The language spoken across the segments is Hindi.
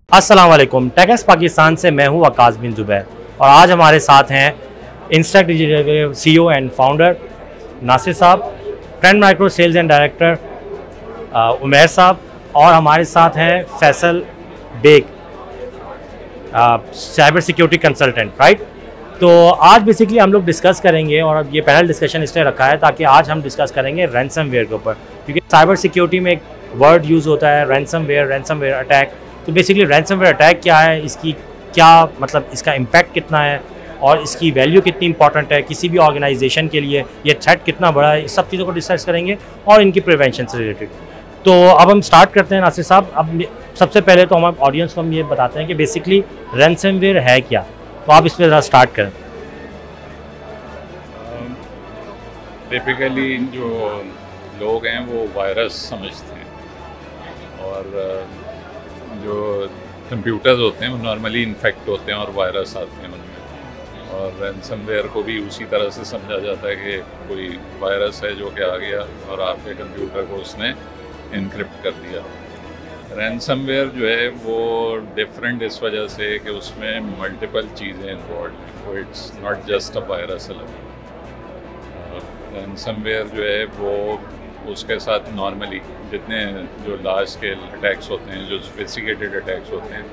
अस्सलाम वालेकुम। टेक्स पाकिस्तान से मैं हूं वकास बिन जुबैर और आज हमारे साथ हैं इंस्टेक digital CEO and founder Nasir sahab, trend micro sales and director Umair sahab और हमारे साथ हैं Faisal Baig, cyber security consultant, right. तो आज बेसिकली हम लोग डिस्कस करेंगे और अब ये पैनल डिस्कशन इसलिए रखा है ताकि आज हम डिस्कस करेंगे रैंसमवेयर के ऊपर, क्योंकि साइबर सिक्योरिटी में एक वर्ड यूज़ होता है रैंसमवेयर अटैक। तो बेसिकली रैंसमवेयर अटैक क्या है, इसकी क्या मतलब, इसका इम्पैक्ट कितना है और इसकी वैल्यू कितनी इंपॉर्टेंट है किसी भी ऑर्गेनाइजेशन के लिए, ये थ्रेट कितना बड़ा है, इस सब चीज़ों को डिस्कस करेंगे और इनकी प्रिवेंशन से रिलेटेड। तो अब हम स्टार्ट करते हैं नासिर साहब। अब सबसे पहले तो हमारे ऑडियंस को हम ये बताते हैं कि बेसिकली रैंसमवेयर है क्या, तो आप इस पर ज़रा स्टार्ट करें। टिपिकली जो लोग हैं वो वायरस समझते हैं और जो कंप्यूटर्स होते हैं वो नॉर्मली इन्फेक्ट होते हैं और वायरस आते हैं उनमें, और रैंसमवेयर को भी उसी तरह से समझा जाता है कि कोई वायरस है जो कि आ गया और आपके कंप्यूटर को उसने इनक्रिप्ट कर दिया। रैंसमवेयर जो है वो डिफरेंट इस वजह से कि उसमें मल्टीपल चीज़ें इन्वॉल्व हैं, वो it's not just a virus अलग। रैंसमवेयर जो है वो उसके साथ नॉर्मली जितने जो लार्ज स्केल अटैक्स होते हैं, जो सोफिस्टिकेटेड अटैक्स होते हैं,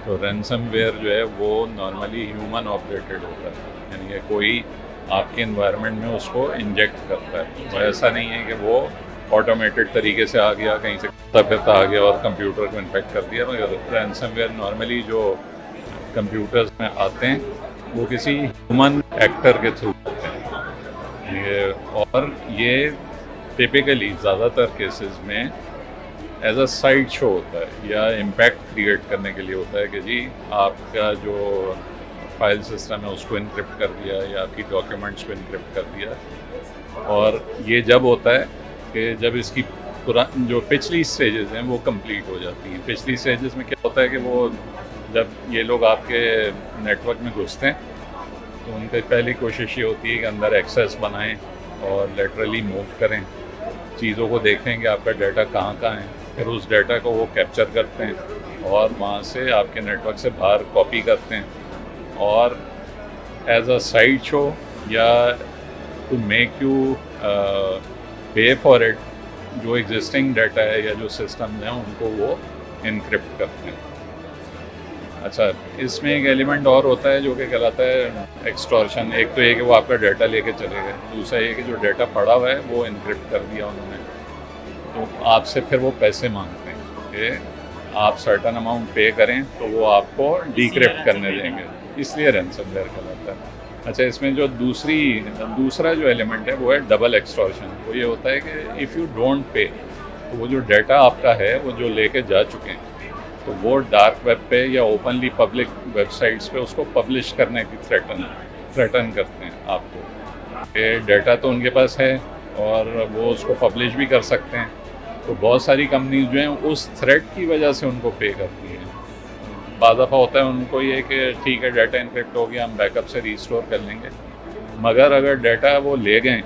तो रैंसमवेयर जो है वो नॉर्मली ह्यूमन ऑपरेटेड होता है, यानी कि कोई आपके इन्वायरमेंट में उसको इंजेक्ट करता है। तो ऐसा नहीं है कि वो ऑटोमेटेड तरीके से आ गया, कहीं से फिरता आ गया और कंप्यूटर को इन्फेक्ट कर दिया। मगर रैंसमवेयर नॉर्मली जो कंप्यूटर्स में आते हैं वो किसी ह्यूमन एक्टर के थ्रू होते हैं, और ये टिपिकली ज़्यादातर केसेस में एज अ साइड शो होता है या इम्पैक्ट क्रिएट करने के लिए होता है कि जी आपका जो फाइल सिस्टम है उसको इनक्रिप्ट कर दिया या आपकी डॉक्यूमेंट्स को इनक्रिप्ट कर दिया। और ये जब होता है कि जब इसकी जो पिछली स्टेजेस हैं वो कंप्लीट हो जाती हैं। पिछली स्टेजेस में क्या होता है कि वो जब ये लोग आपके नेटवर्क में घुसते हैं तो उनकी पहली कोशिश ये होती है कि अंदर एक्सेस बनाएं और लेटरली मूव करें, चीज़ों को देखें कि आपका डाटा कहाँ है, फिर उस डाटा को वो कैप्चर करते हैं और वहाँ से आपके नेटवर्क से बाहर कॉपी करते हैं और एज अ साइड शो या टू मेक यू पे फॉर इट, जो एग्जिस्टिंग डाटा है या जो सिस्टम हैं उनको वो इनक्रिप्ट करते हैं। अच्छा, इसमें एक एलिमेंट और होता है जो कि कहलाता है एक्सटॉर्शन। एक तो ये कि वो आपका डाटा लेके चले गए, दूसरा ये कि जो डाटा पड़ा हुआ है वो इनक्रिप्ट कर दिया उन्होंने, तो आपसे फिर वो पैसे मांगते हैं कि आप सर्टन अमाउंट पे करें तो वो आपको डिक्रिप्ट करने देंगे, इसलिए रैंसमवेयर कहलाता है। अच्छा, इसमें जो दूसरा जो एलिमेंट है वो है डबल एक्सटॉर्शन। वो ये होता है कि इफ़ यू डोंट पे, तो वो जो डाटा आपका है वो जो लेके जा चुके हैं तो वो डार्क वेब पे या ओपनली पब्लिक वेबसाइट्स पे उसको पब्लिश करने की थ्रेटन करते हैं आपको। ये डाटा तो उनके पास है और वो उसको पब्लिश भी कर सकते हैं, तो बहुत सारी कंपनीज जो हैं उस थ्रेट की वजह से उनको पे करती हैं। बाज़ दफ़ा होता है उनको ये कि ठीक है डाटा इनक्रिप्ट हो गया, हम बैकअप से रिस्टोर कर लेंगे, मगर अगर डाटा वो ले गए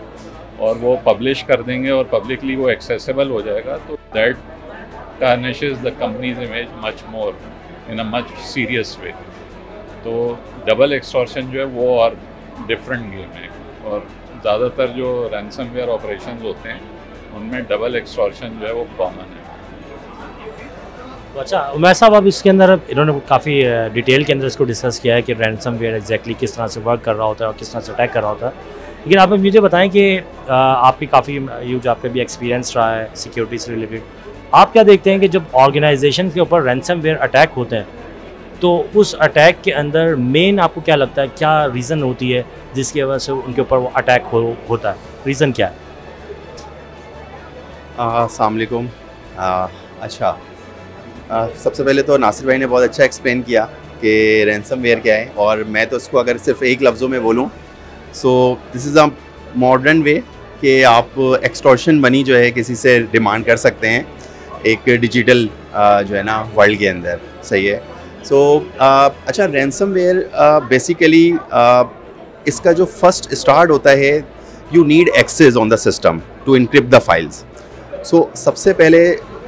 और वो पब्लिश कर देंगे और पब्लिकली वो एक्सेसिबल हो जाएगा तो that tarnishes the company's image much more in a much serious way। तो डबल एक्सटॉर्शन जो है वो और डिफरेंट गेम है, और ज़्यादातर जो रैंसमवेयर ऑपरेशंस होते हैं उनमें डबल एक्सटॉर्शन जो है वो कॉमन है। तो अच्छा उमैर साहब, अब इसके अंदर इन्होंने काफ़ी डिटेल के अंदर इसको डिस्कस किया है कि रैंसमवेयर एग्जैक्टली किस तरह से वर्क कर रहा होता है और किस तरह से अटैक कर रहा होता है, लेकिन आप मुझे बताएं कि आप भी काफ़ी यूज, आपका भी एक्सपीरियंस रहा है सिक्योरिटी से रिलेटेड। आप क्या देखते हैं कि जब ऑर्गेनाइजेशन के ऊपर रैंसमवेयर अटैक होते हैं तो उस अटैक के अंदर मेन आपको क्या लगता है, क्या रीज़न होती है जिसकी वजह से उनके ऊपर वो अटैक होता है, रीज़न क्या है? अस्सलाम वालेकुम। अच्छा, सबसे पहले तो नासिर भाई ने बहुत अच्छा एक्सप्लेन किया कि रैंसमवेयर क्या है, और मैं तो इसको अगर सिर्फ एक लफ्ज़ों में बोलूँ so this is a modern way कि आप एक्सटॉर्शन मनी जो है किसी से डिमांड कर सकते हैं एक डिजिटल जो है ना वर्ल्ड के अंदर, सही है। सो अच्छा, रैंसमवेयर बेसिकली इसका जो फर्स्ट स्टार्ट होता है, you need access on the system to encrypt the files. So सबसे पहले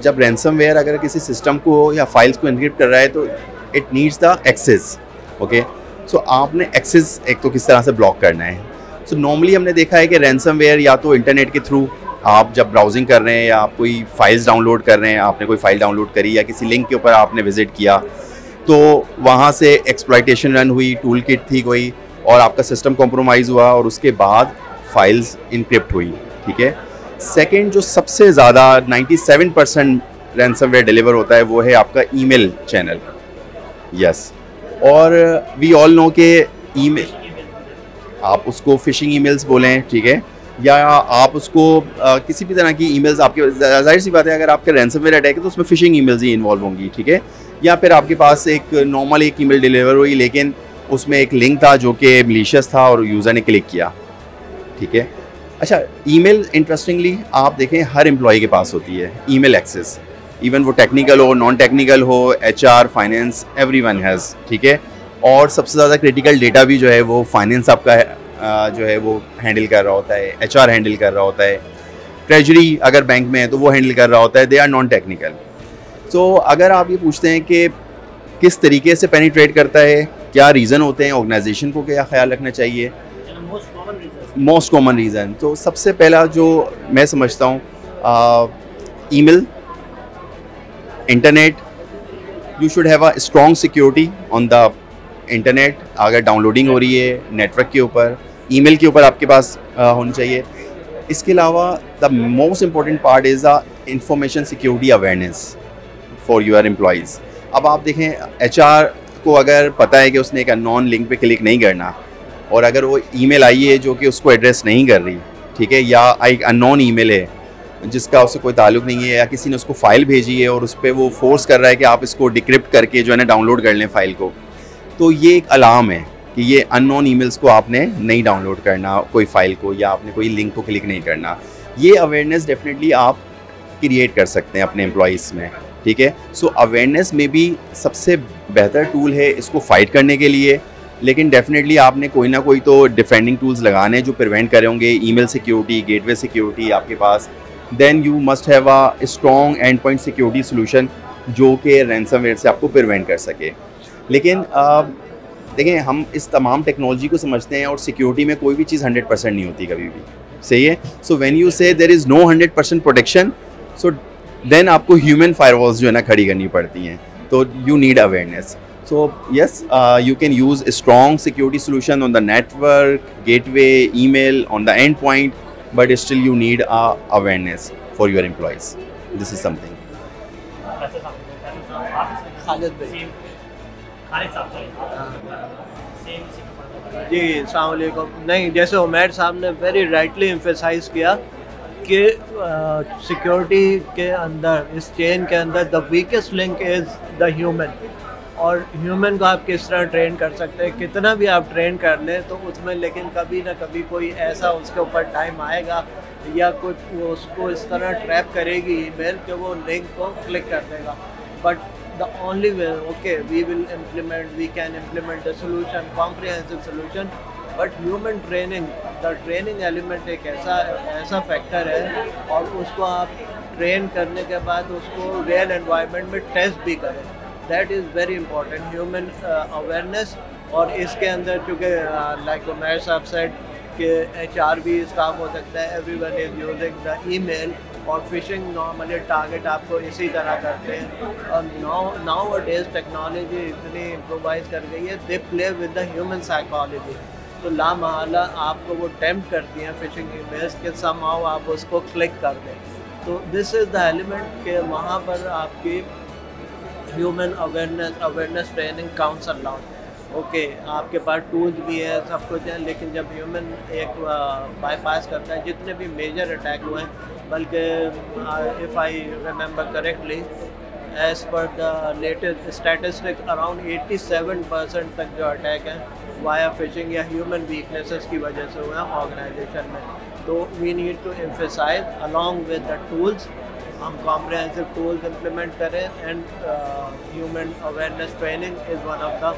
जब रैंसमवेयर अगर किसी सिस्टम को या फाइल्स को इनक्रिप्ट कर रहा है तो it needs the access. Okay, so आपने एक्सेस एक तो किस तरह से ब्लॉक करना है। सो नॉर्मली हमने देखा है कि रैंसमवेयर या तो इंटरनेट के थ्रू आप जब ब्राउजिंग कर रहे हैं या आप कोई फाइल्स डाउनलोड कर रहे हैं, आपने कोई फाइल डाउनलोड करी या किसी लिंक के ऊपर आपने विजिट किया, तो वहाँ से एक्सप्लॉइटेशन रन हुई, टूल किट थी कोई, और आपका सिस्टम कॉम्प्रोमाइज़ हुआ और उसके बाद फाइल्स इनक्रिप्ट हुई। ठीक है। सेकेंड, जो सबसे ज़्यादा 97% रैंसमवेयर डिलीवर होता है वो है आपका ईमेल चैनल। यस, और वी ऑल नो के ईमेल, आप उसको फिशिंग ईमेल्स बोलें, ठीक है, या आप उसको किसी भी तरह की ईमेल्स, आपके जाहिर सी बात है अगर आपका रैंसमवेयर अटैक है तो उसमें फिशिंग ईमेल्स ही इन्वॉल्व होंगी। ठीक है, या फिर आपके पास एक नॉर्मल एक ईमेल डिलीवर हुई लेकिन उसमें एक लिंक था जो कि मिलीशियस था और यूज़र ने क्लिक किया। ठीक है। अच्छा, ईमेल इंटरेस्टिंगली आप देखें हर एम्प्लॉय के पास होती है ईमेल एक्सेस, इवन वो टेक्निकल हो, नॉन टेक्निकल हो, HR, फाइनेंस, एवरीवन हैज़। ठीक है। और सबसे ज़्यादा क्रिटिकल डेटा भी जो है वो फाइनेंस आपका जो है वो हैंडल कर रहा होता है, HR हैंडल कर रहा होता है, ट्रेजरी अगर बैंक में है तो वो हैंडल कर रहा होता है, दे आर नॉन टेक्निकल। सो अगर आप ये पूछते हैं कि किस तरीके से पेनिट्रेट करता है, क्या रीज़न होते हैं, ऑर्गेनाइजेशन को क्या ख्याल रखना चाहिए, मोस्ट कॉमन रीज़न, तो सबसे पहला जो मैं समझता हूँ email, internet, you should have a strong security on the internet. अगर डाउनलोडिंग हो रही है नेटवर्क के ऊपर, ईमेल के ऊपर आपके पास होनी चाहिए। इसके अलावा the most important part is the information security awareness for your employees. अब आप देखें HR को अगर पता है कि उसने एक अननोन लिंक पे क्लिक नहीं करना, और अगर वो ईमेल आई है जो कि उसको एड्रेस नहीं कर रही, ठीक है, या एक अननोन ईमेल है जिसका उससे कोई ताल्लुक़ नहीं है, या किसी ने उसको फ़ाइल भेजी है और उस पर वो फोर्स कर रहा है कि आप इसको डिक्रिप्ट करके जो है ना डाउनलोड कर लें फ़ाइल को, तो ये एक अलार्म है कि ये अननोन ईमेल्स को आपने नहीं डाउनलोड करना, कोई फ़ाइल को, या आपने कोई लिंक को क्लिक नहीं करना। ये अवेयरनेस डेफिनेटली आप क्रिएट कर सकते हैं अपने एम्प्लॉइज़ में। ठीक है। सो अवेयरनेस में भी सबसे बेहतर टूल है इसको फाइट करने के लिए, लेकिन डेफिनेटली आपने कोई ना कोई तो डिफेंडिंग टूल्स लगाने जो प्रिवेंट करे होंगे, ईमेल सिक्योरिटी, गेटवे सिक्योरिटी आपके पास। Then you must have a strong end point security solution जो कि रैंसमवेयर से आपको प्रिवेंट कर सके। लेकिन देखें, हम इस तमाम टेक्नोलॉजी को समझते हैं और सिक्योरिटी में कोई भी चीज़ 100% नहीं होती कभी भी, सही है। So when you say there is no 100% protection, so then आपको ह्यूमन फायरवॉल्स जो है ना खड़ी करनी पड़ती हैं, तो you need awareness. So yes, you can use strong security solution on the network, gateway, email, on the end point, but still you need awareness for your employees. This is something. जी अस्सलाम वालेकुम। नहीं, जैसे उमैर साहब ने वेरी राइटली एम्फेसाइज किया कि सिक्योरिटी के अंदर, इस चेन के अंदर the weakest link is the human. और ह्यूमन को आप किस तरह ट्रेन कर सकते हैं, कितना भी आप ट्रेन कर लें तो उसमें लेकिन कभी ना कभी कोई ऐसा उसके ऊपर टाइम आएगा या कुछ वो उसको इस तरह ट्रैप करेगी ईमेल कि वो लिंक को क्लिक कर देगा। But the only way, okay, we can implement the solution, comprehensive solution, but human training, the training element एक ऐसा फैक्टर है, और उसको आप ट्रेन करने के बाद उसको रियल एनवायरनमेंट में टेस्ट भी करें, that is very important, human awareness. और इसके अंदर चूँकि लाइक उमैर साहब सेड कि HR भी स्टाफ हो सकता है, everyone is using the email, और फिशिंग नॉर्मली टारगेट आपको इसी तरह करते हैं। और नाउ अ डेज टेक्नोलॉजी इतनी इम्प्रोवाइज कर गई है, they play with the human psychology, तो लामहला आपको वो टेम्प्ट करती हैं फिशिंग ईमेल्स के समहाउ आप उसको क्लिक कर दें। तो दिस इज़ द एलिमेंट के वहाँ पर आपकी human awareness training counts a lot. Okay, आपके पास टूल्स भी है, सब कुछ है, लेकिन जब ह्यूमन एक बाईपास करता है, जितने भी मेजर अटैक हुए हैं, बल्कि if I remember correctly, as per the latest statistic around 87% तक जो अटैक हैं वाया फिशिंग या ह्यूमन वीकनेसेस की वजह से हुए हैं ऑर्गेनाइजेशन में। तो we need to emphasise along with the tools, हम कॉम्प्रिहेंसिव टूल्स इम्प्लीमेंट करें, and human awareness training is one of the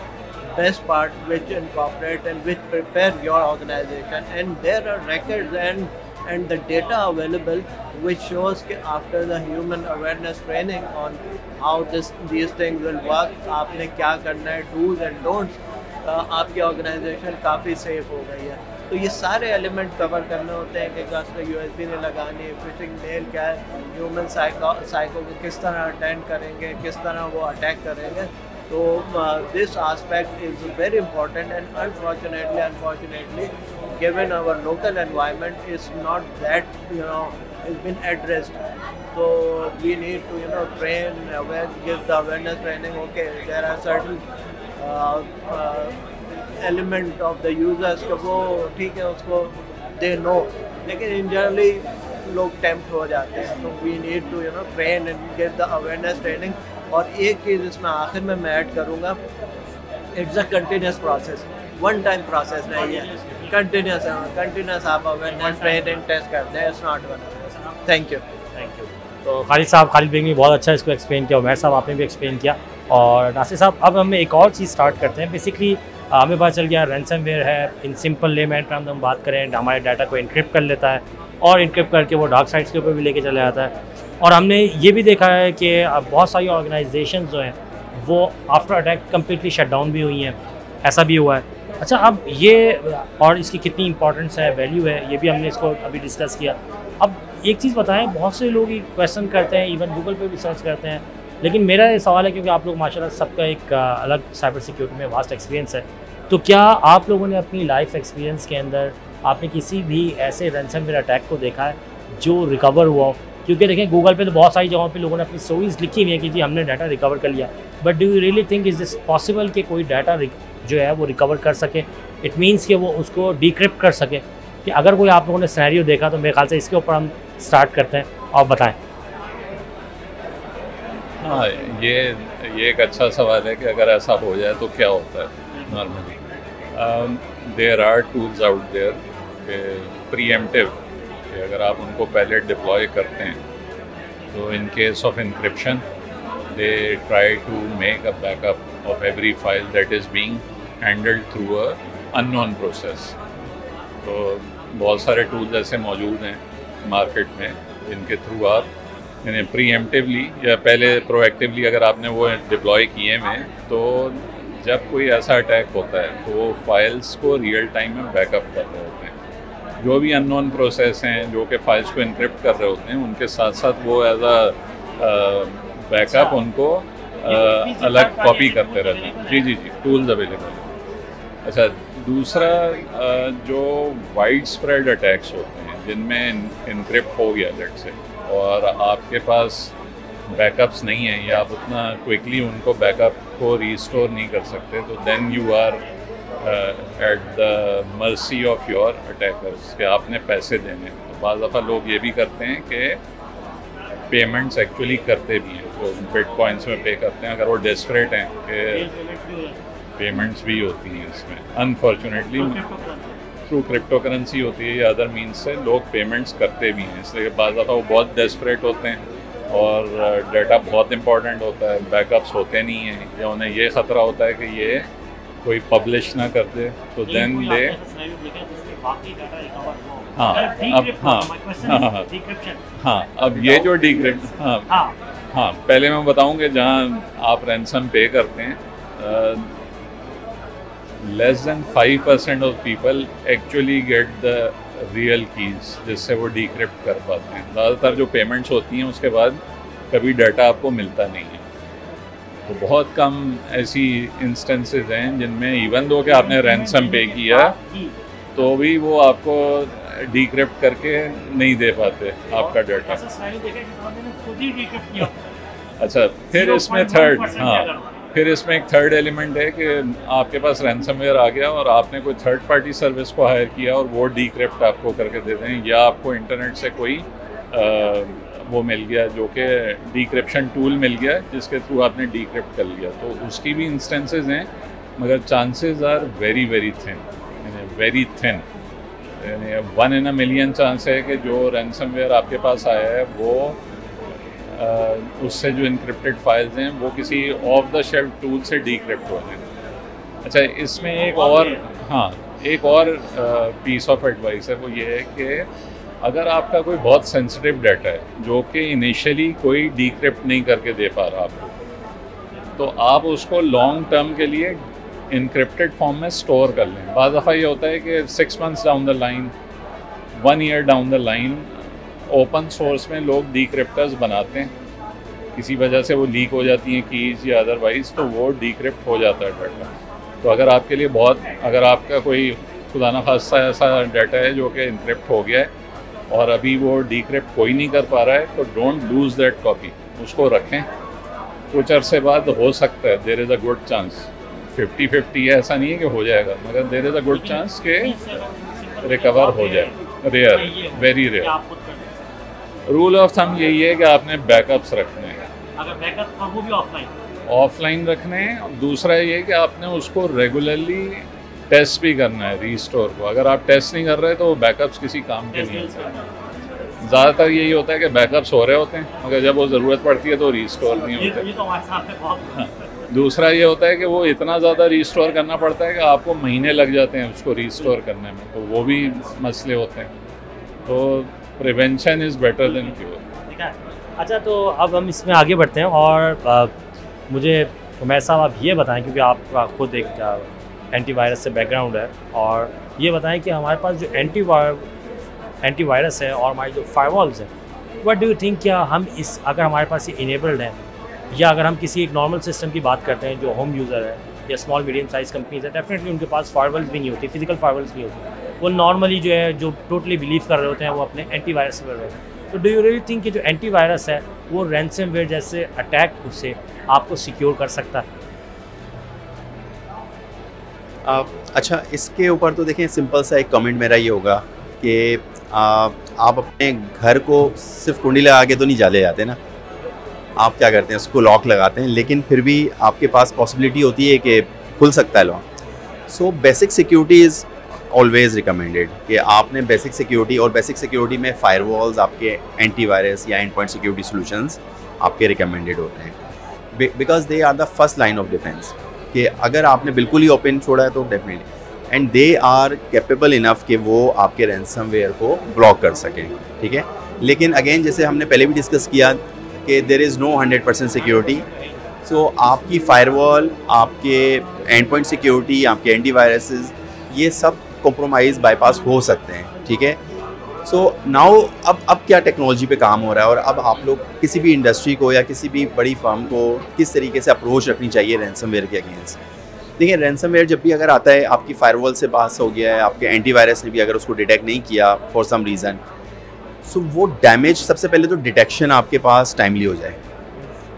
best part which incorporate and which prepare your organization, and there are records and and the data available, which shows कि after the human awareness training on how these things will work, आपने क्या करना है, do's and don'ts, आपकी ऑर्गेनाइजेशन काफ़ी सेफ हो गई है। तो ये सारे एलिमेंट कवर करने होते हैं कि कस में USB नहीं लगानी, फिशिंग मेल क्या है, ह्यूमन साइको को किस तरह अटेंड करेंगे, किस तरह वो अटैक करेंगे। तो this aspect is very important and unfortunately given our local environment is not that has been addressed. So we need to train, give the awareness training. Okay, there are certain element of the users कि वो ठीक है उसको they know, लेकिन in generally लोग tempt हो जाते हैं। तो we need to train and give the awareness training। और एक चीज़ इसमें आखिर में मैं ऐड करूँगा, it's a continuous process, one time process नहीं है, कंटिन्यूस आप अवेयरनेस ट्रेनिंग टेस्ट करते हैं, it's not one. Thank you. तो खालिद बेग ने बहुत अच्छा इसको एक्सप्लेन किया, उमैर साहब आपने भी एक्सप्लेन किया, और नासिर साहब अब हम एक और चीज़ स्टार्ट करते हैं। बेसिकली हमें पता चल गया रैंसमवेयर है, इन सिंपल लेमैन टर्म्स हम बात करें, हमारे डाटा को इनक्रिप्ट कर लेता है और इनक्रिप्ट करके वो डार्क साइट्स के ऊपर भी लेके चले जाता है। और हमने ये भी देखा है कि बहुत सारी ऑर्गेनाइजेशंस जो हैं वो after attack completely shut down भी हुई हैं, ऐसा भी हुआ है। अच्छा, अब ये और इसकी कितनी इंपॉर्टेंस है, वैल्यू है, ये भी हमने इसको अभी डिस्कस किया। अब एक चीज़ बताएं, बहुत से लोग ये क्वेश्चन करते हैं, इवन गूगल पे भी सर्च करते हैं, लेकिन मेरा ये सवाल है क्योंकि आप लोग माशाल्लाह सबका एक अलग साइबर सिक्योरिटी में वास्ट एक्सपीरियंस है, तो क्या आप लोगों ने अपनी लाइफ एक्सपीरियंस के अंदर आपने किसी भी ऐसे रैंसमवेयर अटैक को देखा है जो रिकवर हुआ हो? क्योंकि देखें गूगल पे तो बहुत सारी जगहों पे लोगों ने अपनी स्टोरीज लिखी हुई है कि जी हमने डाटा रिकवर कर लिया, but do you really think is this possible कि कोई डाटा जो है वो रिकवर कर सके? इट मीन्स कि वो उसको डिक्रिप्ट कर सके। कि अगर कोई आप लोगों ने सिनेरियो देखा तो मेरे ख्याल से इसके ऊपर हम स्टार्ट करते हैं, और बताएं। हाँ, ये एक अच्छा सवाल है कि अगर ऐसा हो जाए तो क्या होता है normally. There are tools out there pre-emptive, कि अगर आप उनको पहले डिप्लॉय करते हैं तो in case of encryption they try to make a backup of every file that is being handled through a unknown process. तो बहुत सारे टूल्स ऐसे मौजूद हैं मार्केट में जिनके थ्रू आप यानी प्रीएम्प्टिवली या पहले प्रोएक्टिवली अगर आपने वो डिप्लॉय किए हैं, तो जब कोई ऐसा अटैक होता है तो वो फाइल्स को रियल टाइम में बैकअप कर रहे होते हैं। जो भी अननोन प्रोसेस हैं जो कि फाइल्स को इनक्रिप्ट कर रहे होते हैं, उनके साथ साथ वो एज अ बैकअप उनको अलग कॉपी करते रहते हैं। जी, टूल्स अवेलेबल हैं। अच्छा, दूसरा जो वाइड स्प्रेड अटैक्स होते हैं जिनमें इनक्रिप्ट हो गया लेट से, और आपके पास बैकअप्स नहीं है या आप उतना क्विकली उनको बैकअप को रीस्टोर नहीं कर सकते, तो then you are at the mercy of your attackers कि आपने पैसे देने। तो बाज़ दफ़ा लोग ये भी करते हैं कि पेमेंट्स एक्चुअली करते भी हैं, तो बिटकॉइंस में पे करते हैं अगर वो डेस्परेट हैं कि पेमेंट्स भी होती हैं इसमें। अनफॉर्चुनेटली थ्रू क्रिप्टो करेंसी होती है या अदर मीन्स से लोग पेमेंट्स करते भी हैं, इसलिए बाज़ दफ़ा वो बहुत डेस्परेट होते हैं और डाटा बहुत इंपॉर्टेंट होता है, बैकअप्स होते नहीं हैं, या उन्हें ये ख़तरा होता है कि ये कोई पब्लिश ना कर दे, तो देन दे अब ये जो डिक्रिप्ट हाँ पहले मैं बताऊँ कि जहाँ आप रैंसम पे करते हैं, less than 5% of people actually get the real keys जिससे वो डिक्रिप्ट कर पाते हैं। ज़्यादातर जो पेमेंट्स होती हैं उसके बाद कभी डाटा आपको मिलता नहीं है। तो बहुत कम ऐसी इंस्टेंसेस हैं जिनमें इवन दो कि आपने रैंसम पे किया तो भी वो आपको डिक्रिप्ट करके नहीं दे पाते आपका डाटा। अच्छा, फिर इसमें एक थर्ड एलिमेंट है कि आपके पास रैंसमवेयर आ गया और आपने कोई थर्ड पार्टी सर्विस को हायर किया और वो डिक्रिप्ट आपको करके दे दें, या आपको इंटरनेट से कोई वो मिल गया जो कि डिक्रिप्शन टूल मिल गया जिसके थ्रू आपने डिक्रिप्ट कर लिया, तो उसकी भी इंस्टेंसेस हैं, मगर chances are very very thin, very thin. 1 in a million chance है कि जो रैंसमवेयर आपके पास आया है वो उससे जो इनक्रिप्टेड फाइल्स हैं वो किसी ऑफ द शेल्फ टूल से डिक्रिप्ट हो हैं। अच्छा, इसमें एक और पीस ऑफ एडवाइस है, वो ये है कि अगर आपका कोई बहुत सेंसिटिव डाटा है जो कि इनिशियली कोई डिक्रिप्ट नहीं करके दे पा रहा आपको, तो आप उसको लॉन्ग टर्म के लिए इनक्रिप्टेड फॉर्म में स्टोर कर लें। बाज़ दफ़ा ये होता है कि 6 months down the line, 1 year down the line open source में लोग डिक्रिप्टर्स बनाते हैं, किसी वजह से वो लीक हो जाती हैं कीज़ या अदरवाइज़, तो वो डिक्रिप्ट हो जाता है डाटा। तो अगर आपके लिए अगर आपका कोई खुदा न खास्ता ऐसा डाटा है जो कि इनक्रिप्ट हो गया है और अभी वो डिक्रिप्ट कोई नहीं कर पा रहा है, तो डोंट लूज़ दैट कॉपी, उसको रखें। कुछ अरसे बाद हो सकता है, there is a good chance, 50-50 ऐसा नहीं है कि हो जाएगा, मगर there is a good chance के रिकवर हो जाए। Rare, very rare. Rule of thumb यही है कि आपने बैकअप्स रखने हैं, अगर बैकअप वो भी ऑफलाइन रखने हैं। और दूसरा ये कि आपने उसको रेगुलरली टेस्ट भी करना है, रीस्टोर को। अगर आप टेस्ट नहीं कर रहे तो बैकअप्स किसी काम के नहीं होते। ज़्यादातर यही होता है कि बैकअप्स हो रहे होते हैं, मगर जब वो ज़रूरत पड़ती है तो रीस्टोर नहीं होते। ये तो हमारे साथ में बहुत दूसरा ये होता है कि वो इतना ज़्यादा रीस्टोर करना पड़ता है कि आपको महीने लग जाते हैं उसको रीस्टोर करने में, तो वो भी मसले होते हैं। तो prevention is better than cure. ठीक है। अच्छा, तो अब हम इसमें आगे बढ़ते हैं और मुझे उमैर साहब आप ये बताएं, क्योंकि आपका खुद एक एंटीवायरस से बैकग्राउंड है, और ये बताएं कि हमारे पास जो एंटीवायरस है और हमारी जो फायरवॉल्स हैं, व्हाट डू यू थिंक, क्या हम इस अगर हमारे पास ये इनेबल्ड हैं, या अगर हम किसी एक नॉर्मल सिस्टम की बात करते हैं जो होम यूज़र है या स्मॉल मीडियम साइज़ कंपनीज है, डेफिनेटली उनके पास फायरवॉल्स भी नहीं होती, फिजिकल फायरवॉल्स नहीं होती, वो नॉर्मली जो है जो टोटली बिलीव कर रहे होते हैं वो अपने एंटीवायरस से कर रहे होते हैं। तो डू यू रियली थिंक कि जो एंटीवायरस है वो रैंसमवेयर जैसे अटैक से आपको सिक्योर कर सकता है? अच्छा, इसके ऊपर तो देखें, सिंपल सा एक कमेंट मेरा ये होगा कि आप अपने घर को सिर्फ कुंडी लगा के तो नहीं जाले जाते ना, आप क्या करते हैं, उसको लॉक लगाते हैं, लेकिन फिर भी आपके पास पॉसिबिलिटी होती है कि खुल सकता है lock. So basic security is always recommended कि आपने बेसिक सिक्योरिटी, और बेसिक सिक्योरिटी में फायरवॉल्स, आपके एंटीवायरस या एंड पॉइंट सिक्योरिटी सॉल्यूशंस आपके रिकमेंडेड होते हैं, because they are the first line of defence. कि अगर आपने बिल्कुल ही ओपन छोड़ा है तो definitely, and they are capable enough कि वो आपके रैंसमवेयर को ब्लॉक कर सकें। ठीक है, लेकिन अगेन जैसे हमने पहले भी डिस्कस किया कि देयर इज़ नो 100% सिक्योरिटी। सो आपकी फायरवॉल, आपके एंड पॉइंट सिक्योरिटी, आपके एंटीवायरसेस, ये सब कॉम्प्रोमाइज़ बाईपास हो सकते हैं। ठीक है, सो नाउ अब क्या टेक्नोलॉजी पे काम हो रहा है, और अब आप लोग किसी भी इंडस्ट्री को या किसी भी बड़ी फर्म को किस तरीके से अप्रोच रखनी चाहिए रैंसमवेयर के अगेंस्ट। देखिए, रैंसमवेयर जब भी अगर आता है, आपकी फायरवॉल से पास हो गया है, आपके एंटीवायरस ने भी अगर उसको डिटेक्ट नहीं किया फॉर सम रीज़न, सो वो डैमेज, सबसे पहले तो डिटेक्शन आपके पास टाइमली हो जाए,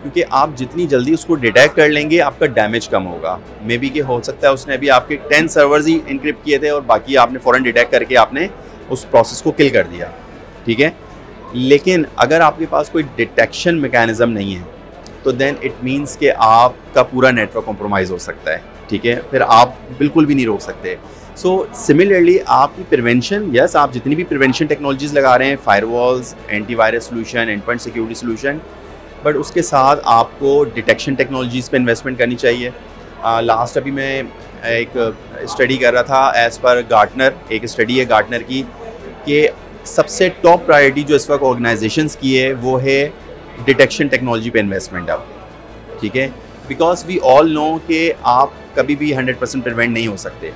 क्योंकि आप जितनी जल्दी उसको डिटेक्ट कर लेंगे आपका डैमेज कम होगा। मे बी कि हो सकता है उसने अभी आपके 10 सर्वर्स ही इनक्रिप्ट किए थे और बाकी आपने फ़ौरन डिटेक्ट करके आपने उस प्रोसेस को किल कर दिया। ठीक है, लेकिन अगर आपके पास कोई डिटेक्शन मैकेनिज़्म नहीं है तो देन इट मीन्स कि आपका पूरा नेटवर्क कॉम्प्रोमाइज़ हो सकता है। ठीक है, फिर आप बिल्कुल भी नहीं रोक सकते। सो सिमिलरली आपकी प्रिवेंशन, यस, आप जितनी भी प्रिवेंशन टेक्नोलॉजीज़ लगा रहे हैं, firewalls, antivirus solution, and point security solution, but उसके साथ आपको डिटेक्शन टेक्नोलॉजीज़ पे इन्वेस्टमेंट करनी चाहिए। लास्ट अभी मैं एक स्टडी कर रहा था, एज़ पर गार्टनर, एक स्टडी है गार्टनर की, कि सबसे टॉप प्रायोरिटी जो इस वक्त ऑर्गेनाइजेशंस की है वो है डिटेक्शन टेक्नोलॉजी पे इन्वेस्टमेंट अब। ठीक है, बिकॉज वी ऑल नो कि आप कभी भी 100% प्रिवेंट नहीं हो सकते।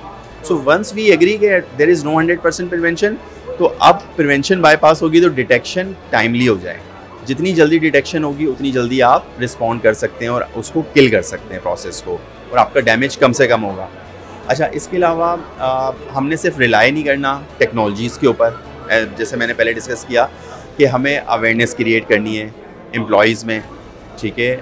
सो वंस वी एग्री कि देयर इज़ नो 100% प्रिवेंशन, तो अब प्रिवेंशन बाईपास होगी तो डिटेक्शन टाइमली हो जाए। जितनी जल्दी डिटेक्शन होगी उतनी जल्दी आप रिस्पॉन्ड कर सकते हैं और उसको किल कर सकते हैं प्रोसेस को, और आपका डैमेज कम से कम होगा। अच्छा, इसके अलावा हमने सिर्फ रिलाई नहीं करना टेक्नोलॉजीज़ के ऊपर, जैसे मैंने पहले डिस्कस किया कि हमें अवेयरनेस क्रिएट करनी है एम्प्लॉयज़ में। ठीक है,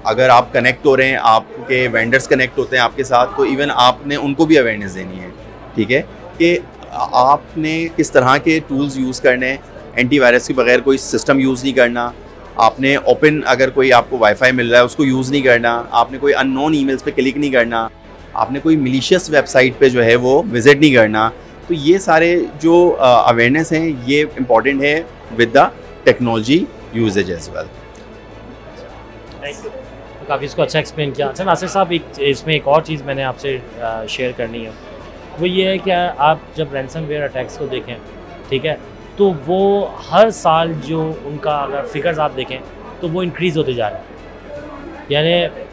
अगर आप कनेक्ट हो रहे हैं, आपके वेंडर्स कनेक्ट होते हैं आपके साथ, तो इवन आपने उनको भी अवेयरनेस देनी है। ठीक है, कि आपने किस तरह के टूल्स यूज़ करने हैं, एंटीवायरस के बगैर कोई सिस्टम यूज़ नहीं करना, आपने ओपन, अगर कोई आपको वाईफाई मिल रहा है उसको यूज़ नहीं करना, आपने कोई अननोन ईमेल्स पे क्लिक नहीं करना, आपने कोई मिलीशियस वेबसाइट पे जो है वो विज़िट नहीं करना। तो ये सारे जो अवेयरनेस हैं ये इम्पॉर्टेंट है with the technology usages as well. तो काफ़ी इसको अच्छा एक्सप्लेन किया। अच्छा नासिर साहब, इसमें एक और चीज़ मैंने आपसे शेयर करनी है, वो ये है कि आप जब रैंसमवेयर अटैक्स को देखें, ठीक है, तो वो हर साल जो उनका अगर फिगर्स आप देखें तो वो इंक्रीज़ होते जा रहे हैं। यानी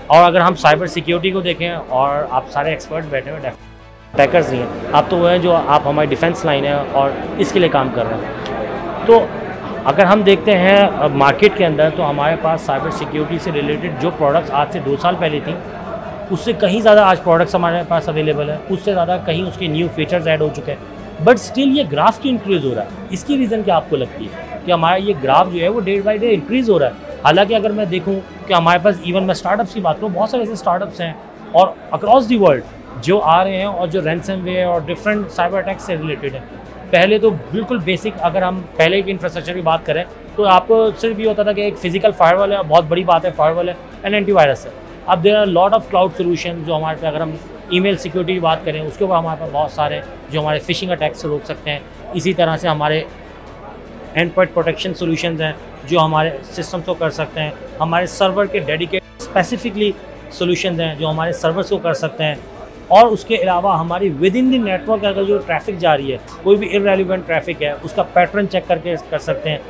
और अगर हम साइबर सिक्योरिटी को देखें, और आप सारे एक्सपर्ट बैठे हुए अटैकर्स नहीं हैं, आप तो वो हैं जो आप हमारी डिफेंस लाइन है और इसके लिए काम कर रहे हैं। तो अगर हम देखते हैं मार्केट के अंदर, तो हमारे पास साइबर सिक्योरिटी से रिलेटेड जो प्रोडक्ट्स आज से 2 साल पहले थी, उससे कहीं ज़्यादा आज प्रोडक्ट्स हमारे पास अवेलेबल है, उससे ज़्यादा कहीं उसके न्यू फीचर्स ऐड हो चुके हैं, बट स्टिल ये ग्राफ क्यों इंक्रीज़ हो रहा है? इसकी रीज़न क्या आपको लगती है कि हमारा ये ग्राफ जो है वो डे बाई डे इंक्रीज़ हो रहा है? हालांकि अगर मैं देखूं कि हमारे पास, इवन मैं स्टार्टअप्स की बात करूँ, बहुत सारे ऐसे स्टार्टअप्स हैं और अक्रॉस दी वर्ल्ड जो आ रहे हैं और जो रैंसमवेयर और डिफरेंट साइबर अटैक्स से रिलेटेड है। पहले तो बिल्कुल बेसिक, अगर हम पहले की इंफ्रास्ट्रक्चर की बात करें तो आपको सिर्फ ये होता था कि एक फिजिकल फायरवॉल है, बहुत बड़ी बात है, फायरवॉल है एंड एंटीवायरस है। अब there are lot of cloud solution जो हमारे पे, अगर हम ईमेल सिक्योरिटी की बात करें उसके ऊपर हमारे पास बहुत सारे जो हमारे फिशिंग अटैक से रोक सकते हैं। इसी तरह से हमारे एंड पॉइंट प्रोटेक्शन सोल्यूशंस हैं जो हमारे सिस्टम्स को कर सकते हैं। हमारे सर्वर के डेडिकेटेड स्पेसिफिकली सोल्यूशंस हैं जो हमारे सर्वर्स को कर सकते हैं। और उसके अलावा हमारी विद इन द नेटवर्क अगर जो ट्रैफिक जा रही है, कोई भी इररेलेवेंट ट्रैफिक है, उसका पैटर्न चेक करके कर सकते हैं।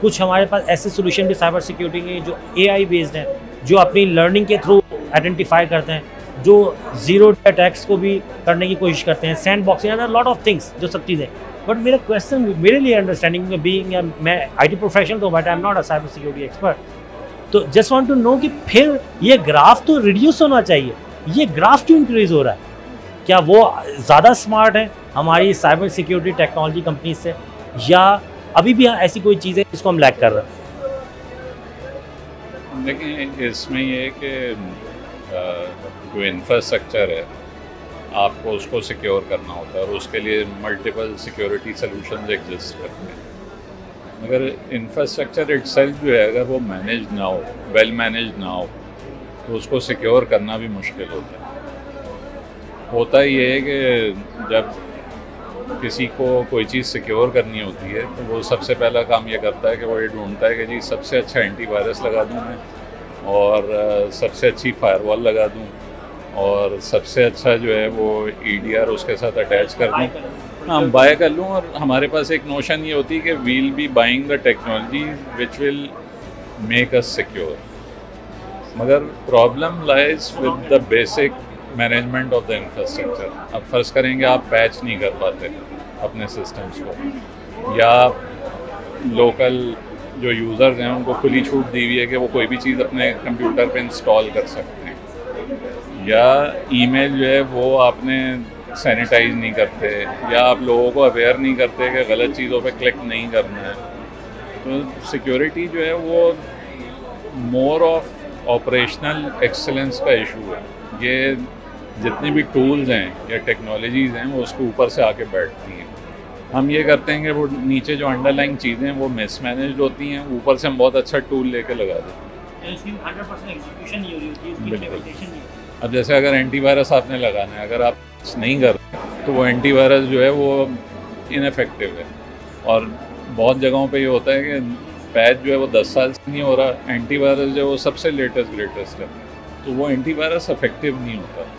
कुछ हमारे पास ऐसे सोल्यूशन भी साइबर सिक्योरिटी के जो AI बेस्ड हैं, जो अपनी लर्निंग के थ्रू आइडेंटिफाई करते हैं, जो ज़ीरो डे अटैक्स को भी करने की कोशिश करते हैं, sand boxing, lot of things, जो सब चीज़ें। बट मेरा क्वेश्चन, मेरे लिए अंडरस्टैंडिंग में बीइंग, मैं IT प्रोफेशनल तो, but I am not a cyber security expert, तो जस्ट वांट टू नो कि फिर ये ग्राफ तो रिड्यूस होना चाहिए, ये ग्राफ क्यों इंक्रीज़ हो रहा है? क्या वो ज़्यादा स्मार्ट है हमारी साइबर सिक्योरिटी टेक्नोलॉजी कंपनी से, या अभी भी ऐसी कोई चीज़ है जिसको हम लैक कर रहे हैं? देखिए, इसमें ये है कि जो इंफ्रास्ट्रक्चर है आपको उसको सिक्योर करना होता है और उसके लिए मल्टीपल सिक्योरिटी सॉल्यूशंस एग्जिस्ट करते हैं। अगर इंफ्रास्ट्रक्चर इटसेल्फ जो है, अगर वो मैनेज ना हो, वेल मैनेज ना हो, तो उसको सिक्योर करना भी मुश्किल होता है। होता ये है कि जब किसी को कोई चीज़ सिक्योर करनी होती है तो वो सबसे पहला काम ये करता है कि वो ये ढूंढता है कि जी सबसे अच्छा एंटीवायरस लगा दूँ मैं, और सबसे अच्छी फायरवॉल लगा दूँ, और सबसे अच्छा जो है वो EDR उसके साथ अटैच कर दूँ, हाँ बाय कर लूँ। और हमारे पास एक नोशन ये होती है कि we'll be buying the technology which will make us secure. मगर problem lies with the basic management of the infrastructure. अब फर्ज करेंगे आप पैच नहीं कर पाते अपने सिस्टम्स को, या लोकल जो यूज़र्स हैं उनको खुली छूट दी हुई है कि वो कोई भी चीज़ अपने कंप्यूटर पे इंस्टॉल कर सकते हैं, या ईमेल जो है वो आपने सैनिटाइज नहीं करते, या आप लोगों को अवेयर नहीं करते कि गलत चीज़ों पे क्लिक नहीं करना है। तो सिक्योरिटी जो है वो मोर ऑफ ऑपरेशनल एक्सेलेंस का इशू है। ये जितने भी टूल्स हैं या टेक्नोलॉजीज़ हैं वो उसके ऊपर से आके बैठती हैं। हम ये करते हैं कि वो नीचे जो अंडरलाइंग चीज़ें हैं वो मिसमैनेज्ड होती हैं, ऊपर से हम बहुत अच्छा टूल लेके लगा देते हैं। इसकी 100% एग्जीक्यूशन नहीं हो रही होती, इसकी इम्प्लीमेंटेशन नहीं। अब जैसे अगर एंटीवायरस आपने लगाना है, अगर आप नहीं कर रहे तो वो एंटीवायरस जो है वो इनफेक्टिव है। और बहुत जगहों पे ये होता है कि पैच जो है वो 10 साल से नहीं हो रहा, एंटीवायरस जो है वो सबसे लेटेस्ट है, तो वो एंटीवायरस इफेक्टिव नहीं होता।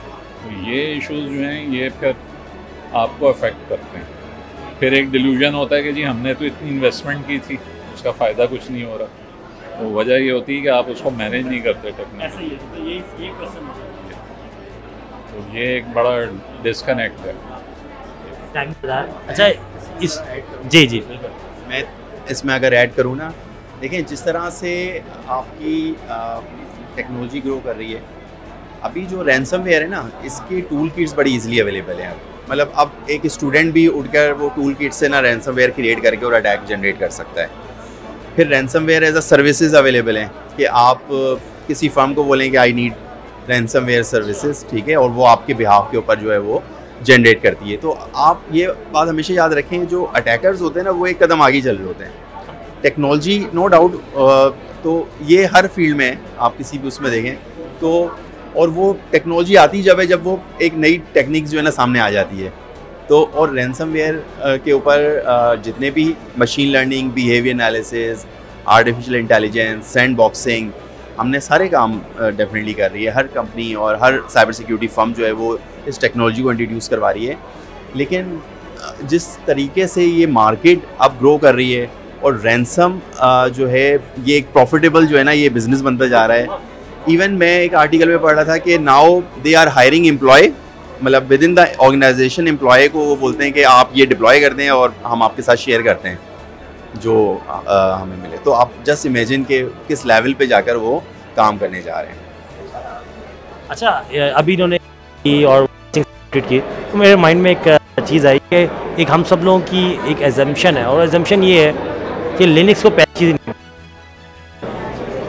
तो ये इश्यूज जो हैं ये फिर आपको अफेक्ट करते हैं। फिर एक डिल्यूजन होता है कि जी हमने तो इतनी इन्वेस्टमेंट की थी, उसका फ़ायदा कुछ नहीं हो रहा। तो वजह ये होती है कि आप उसको मैनेज नहीं करते टेक्नोलॉजी। तो ये एक बड़ा डिस्कनेक्ट है। अच्छा, इस जी मैं इसमें अगर ऐड करूँ ना, देखिए जिस तरह से आपकी टेक्नोलॉजी ग्रो कर रही है, अभी जो रैंसमवेयर है ना, इसके टूल किट्स बड़ी इजीली अवेलेबल हैं। मतलब अब एक स्टूडेंट भी उठकर वो टूल किट से ना रैंसमवेयर क्रिएट करके और अटैक जनरेट कर सकता है। फिर ransomware as a services available हैं कि आप किसी फर्म को बोलें कि आई नीड रैंसमवेयर सर्विसेज, ठीक है, और वो आपके बिहाफ के ऊपर जो है वो जनरेट करती है। तो आप ये बात हमेशा याद रखें, जो अटैकर्स होते हैं ना वो एक कदम आगे चल रहे होते हैं। टेक्नोलॉजी नो डाउट, तो ये हर फील्ड में आप किसी भी उसमें देखें तो, और वो टेक्नोलॉजी आती जब है जब वो एक नई टेक्निक जो है ना सामने आ जाती है। तो और रैंसमवेयर के ऊपर जितने भी machine learning, behaviour analysis, artificial intelligence, sand boxing, हमने सारे काम डेफिनेटली कर रही है। हर कंपनी और हर साइबर सिक्योरिटी फर्म जो है वो इस टेक्नोलॉजी को इंट्रोड्यूस करवा रही है। लेकिन जिस तरीके से ये मार्केट अब ग्रो कर रही है और रैंसम जो है ये एक प्रॉफिटेबल जो है ना ये बिज़नेस बनता जा रहा है। इवन मैं एक आर्टिकल में पढ़ रहा था कि now they are hiring employ, मतलब within the organization employ को वो बोलते हैं कि आप ये डिप्लॉय कर दें और हम आपके साथ शेयर करते हैं जो हमें मिले। तो आप जस्ट इमेजिन के किस लेवल पे जाकर वो काम करने जा रहे हैं। अच्छा, अभी इन्होंने की और की तो मेरे माइंड में एक चीज़ आई कि एक हम सब लोगों की एक एजम्पशन है, और एजम्पशन ये है कि लिनक्स को पहली चीज़ नहीं,